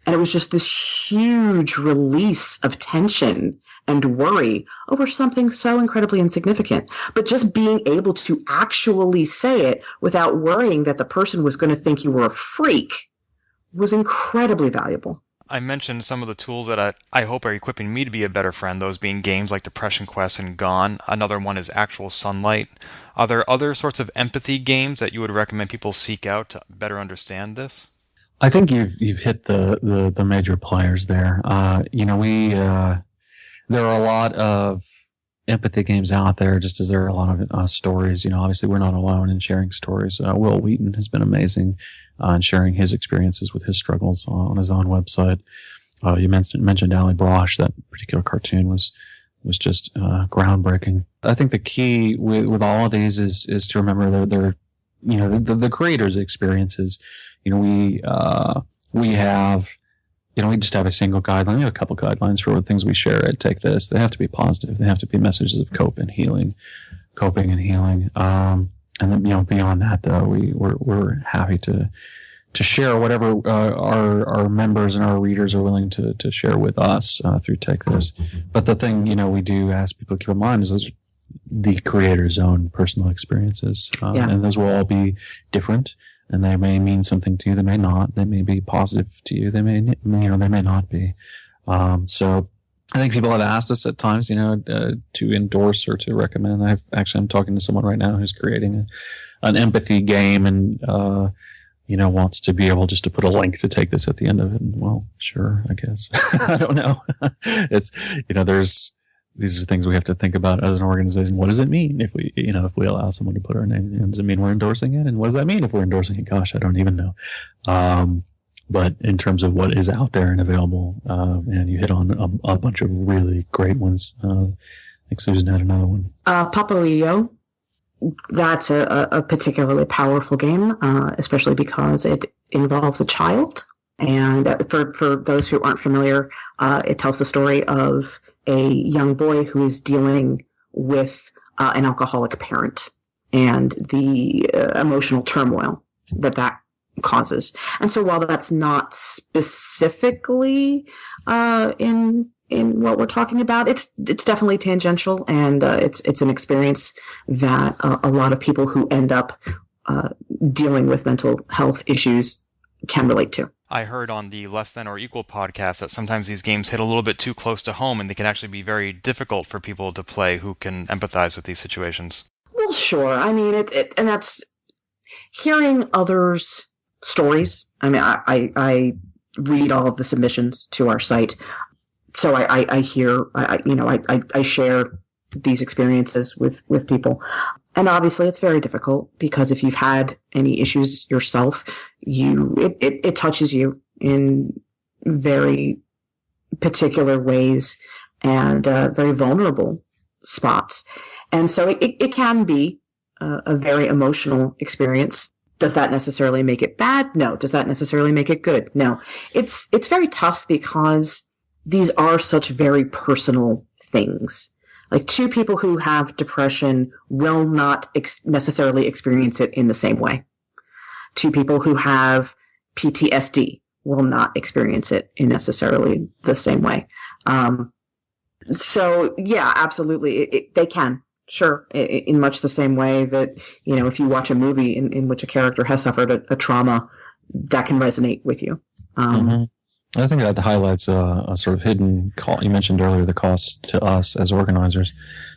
And it was just this huge release of tension and worry over something so incredibly insignificant. But just being able to actually say it without worrying that the person was going to think you were a freak was incredibly valuable. I mentioned some of the tools that I hope are equipping me to be a better friend, those being games like Depression Quest and Gone. Another one is Actual Sunlight. Are there other sorts of empathy games that you would recommend people seek out to better understand this? I think you've hit the major players there. There are a lot of empathy games out there, just as there are a lot of stories. Obviously we're not alone in sharing stories. Will Wheaton has been amazing in sharing his experiences with his struggles on his own website. You mentioned Ali Brosh. That particular cartoon was just groundbreaking. I think the key with all of these is to remember they're the creators' experiences. We we have, we just have a single guideline. We have a couple guidelines for things we share at Take This. They have to be positive. They have to be messages of coping and healing. And then, beyond that, though, we're happy to share whatever our members and our readers are willing to share with us through Take This. But the thing, we do ask people to keep in mind is those are the creator's own personal experiences. And those will all be different, and they may mean something to you. They may not. They may be positive to you. They may, they may not be. So I think people have asked us at times, to endorse or to recommend. I'm talking to someone right now who's creating an empathy game and, wants to be able just to put a link to Take This at the end of it. And, well, sure, I guess. I don't know. It's, these are things we have to think about as an organization. What does it mean if we allow someone to put our name in? Does it mean we're endorsing it? And what does that mean if we're endorsing it? Gosh, I don't even know. But in terms of what is out there and available, and you hit on a bunch of really great ones. I think Susan had another one. Polygamer. That's a particularly powerful game, especially because it involves a child. And for those who aren't familiar, it tells the story of a young boy who is dealing with an alcoholic parent and the emotional turmoil that causes. And so while that's not specifically in what we're talking about, it's definitely tangential, and it's an experience that a lot of people who end up dealing with mental health issues can relate to. I heard on the Less Than or Equal podcast that sometimes these games hit a little bit too close to home, and they can actually be very difficult for people to play who can empathize with these situations. Well, sure. I mean, and that's hearing others' stories. I mean, I read all of the submissions to our site, so I hear, I share these experiences with people. And obviously it's very difficult because if you've had any issues yourself, it touches you in very particular ways and very vulnerable spots. And so it can be a very emotional experience. Does that necessarily make it bad? No. Does that necessarily make it good? No. It's very tough because these are such very personal things. Like, two people who have depression will not necessarily experience it in the same way. Two people who have PTSD will not experience it in necessarily the same way. So yeah, absolutely. They can. Sure. In much the same way that, if you watch a movie in which a character has suffered a trauma, that can resonate with you. I think that highlights a sort of hidden cost. You mentioned earlier the cost to us as organizers.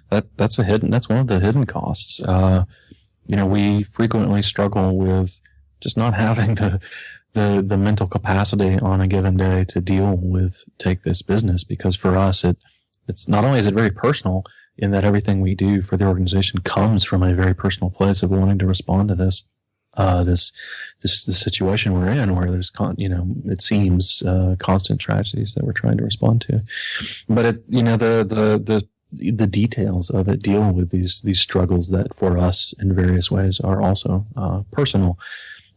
That's one of the hidden costs. We frequently struggle with just not having the mental capacity on a given day to deal with Take This business, because for us it's not only is it very personal in that everything we do for the organization comes from a very personal place of wanting to respond to this situation we're in, where there's it seems constant tragedies that we're trying to respond to, but the details of it deal with these struggles that for us in various ways are also personal.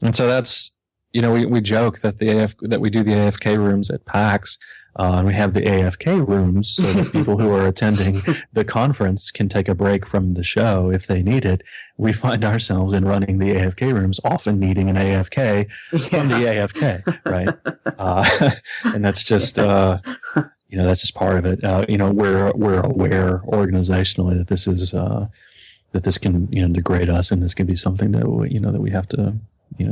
And so that's we joke that that we do the AFK rooms at PAX. And we have the AFK rooms so that people who are attending the conference can take a break from the show if they need it. We find ourselves in running the AFK rooms often needing an AFK from the AFK, right? And that's just, that's just part of it. We're aware organizationally that this is, that this can, degrade us, and this can be something that we have to,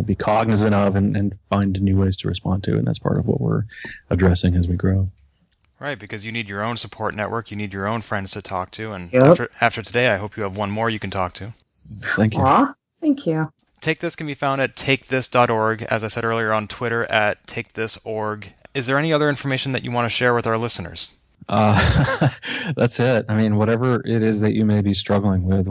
be cognizant of and find new ways to respond to. And that's part of what we're addressing as we grow. Right, because you need your own support network. You need your own friends to talk to. And Yep. after today, I hope you have one more you can talk to. Thank you. Aw, thank you. Take This can be found at takethis.org. As I said earlier, on Twitter at takethisorg. Is there any other information that you want to share with our listeners? That's it. I mean, whatever it is that you may be struggling with,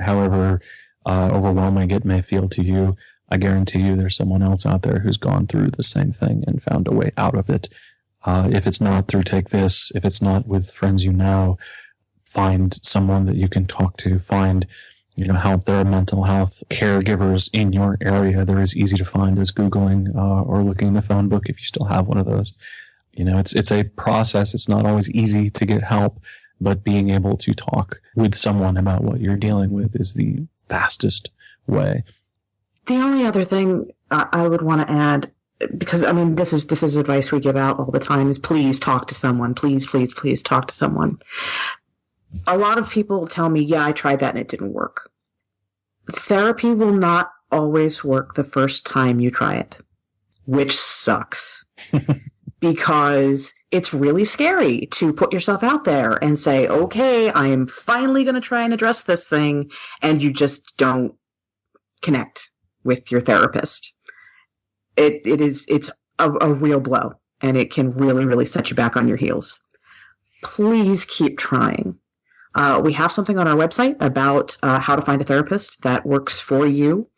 however overwhelming it may feel to you, I guarantee you there's someone else out there who's gone through the same thing and found a way out of it. If it's not through Take This, if it's not with friends find someone that you can talk to, find help. There are mental health caregivers in your area. They're as easy to find as Googling or looking in the phone book if you still have one of those. It's a process. It's not always easy to get help, but being able to talk with someone about what you're dealing with is the fastest way. The only other thing I would want to add, because this is advice we give out all the time, is please talk to someone. Please, please, please talk to someone. A lot of people tell me, yeah, I tried that and it didn't work. Therapy will not always work the first time you try it, which sucks. Because it's really scary to put yourself out there and say, okay, I'm finally going to try and address this thing, and you just don't connect with your therapist. It's a real blow, and it can really, really set you back on your heels. Please keep trying. We have something on our website about how to find a therapist that works for you.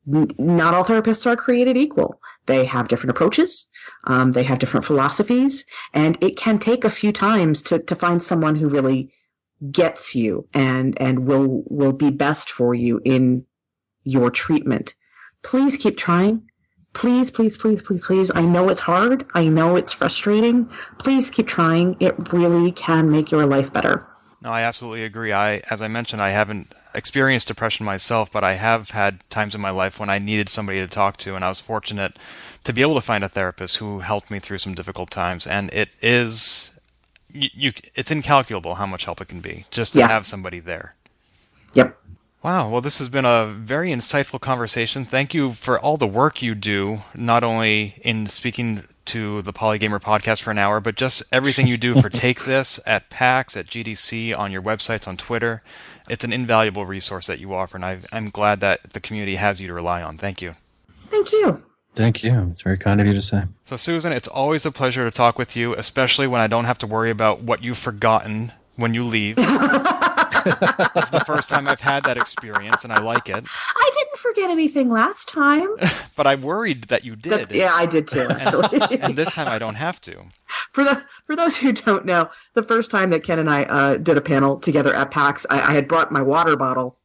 Not all therapists are created equal. They have different approaches. They have different philosophies, and it can take a few times to find someone who really gets you and will be best for you in your treatment. Please keep trying. Please, please, please, please, please. I know it's hard. I know it's frustrating. Please keep trying. It really can make your life better. No, I absolutely agree. As I mentioned, I haven't experienced depression myself, but I have had times in my life when I needed somebody to talk to, and I was fortunate to be able to find a therapist who helped me through some difficult times. And it's incalculable how much help it can be just to have somebody there. Yep. Wow. Well, this has been a very insightful conversation. Thank you for all the work you do, not only in speaking to the Polygamer podcast for an hour, but just everything you do for Take This at PAX, at GDC, on your websites, on Twitter. It's an invaluable resource that you offer, and I'm glad that the community has you to rely on. Thank you. Thank you. Thank you. It's very kind of you to say. So, Susan, it's always a pleasure to talk with you, especially when I don't have to worry about what you've forgotten when you leave. This is the first time I've had that experience, and I like it. I didn't forget anything last time. But I worried that you did. Yeah, I did too, actually. And this time I don't have to. For those who don't know, the first time that Ken and I did a panel together at PAX, I had brought my water bottle.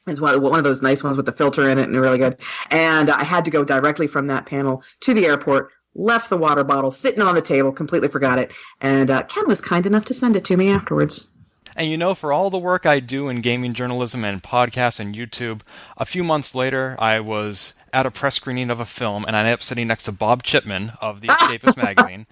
It's one of those nice ones with the filter in it and really good. And I had to go directly from that panel to the airport, left the water bottle sitting on the table, completely forgot it. And Ken was kind enough to send it to me afterwards. And for all the work I do in gaming journalism and podcasts and YouTube, a few months later, I was at a press screening of a film, and I ended up sitting next to Bob Chipman of The Escapist magazine.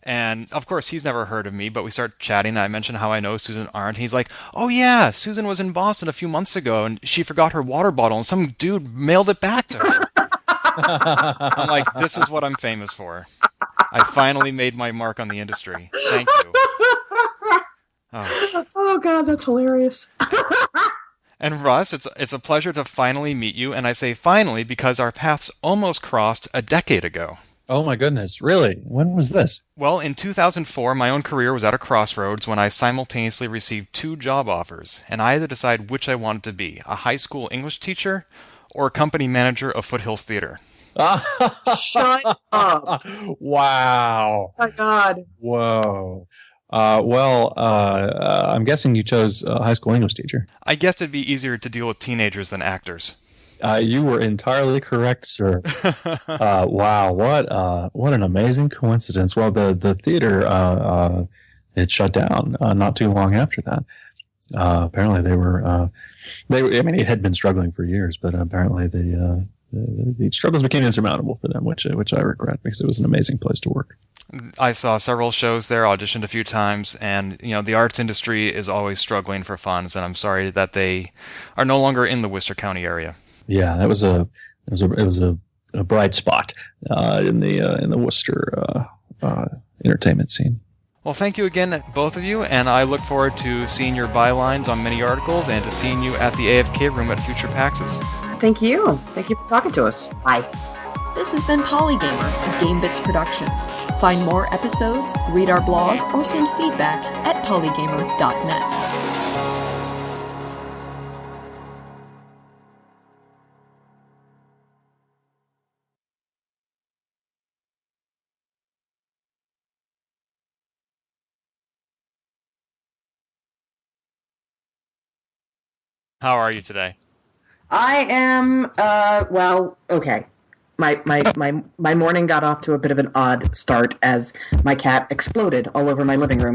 And, of course, he's never heard of me, but we start chatting, and I mentioned how I know Susan Arendt. He's like, oh, yeah, Susan was in Boston a few months ago, and she forgot her water bottle, and some dude mailed it back to her. I'm like, this is what I'm famous for. I finally made my mark on the industry. Thank you. Oh, God, that's hilarious. And Russ, it's a pleasure to finally meet you, and I say finally because our paths almost crossed a decade ago. Oh my goodness, really? When was this? Well, in 2004, my own career was at a crossroads when I simultaneously received 2 job offers, and I had to decide which I wanted to be, a high school English teacher or a company manager of Foothills Theater. Shut up. Wow. Oh, my God. Whoa. I'm guessing you chose a high school English teacher. I guessed it'd be easier to deal with teenagers than actors. You were entirely correct, sir. Wow, what an amazing coincidence. Well, the theater it shut down not too long after that. Apparently, it had been struggling for years, but apparently the struggles became insurmountable for them, which I regret because it was an amazing place to work. I saw several shows there, auditioned a few times, and the arts industry is always struggling for funds, and I'm sorry that they are no longer in the Worcester County area. Yeah, it was a bright spot in the Worcester entertainment scene. Well, thank you again, both of you, and I look forward to seeing your bylines on many articles and to seeing you at the AFK room at future PAXs. Thank you. Thank you for talking to us. Bye. This has been Polygamer, a Gamebits production. Find more episodes, read our blog, or send feedback at polygamer.net. How are you today? I am, well, okay. My morning got off to a bit of an odd start as my cat exploded all over my living room.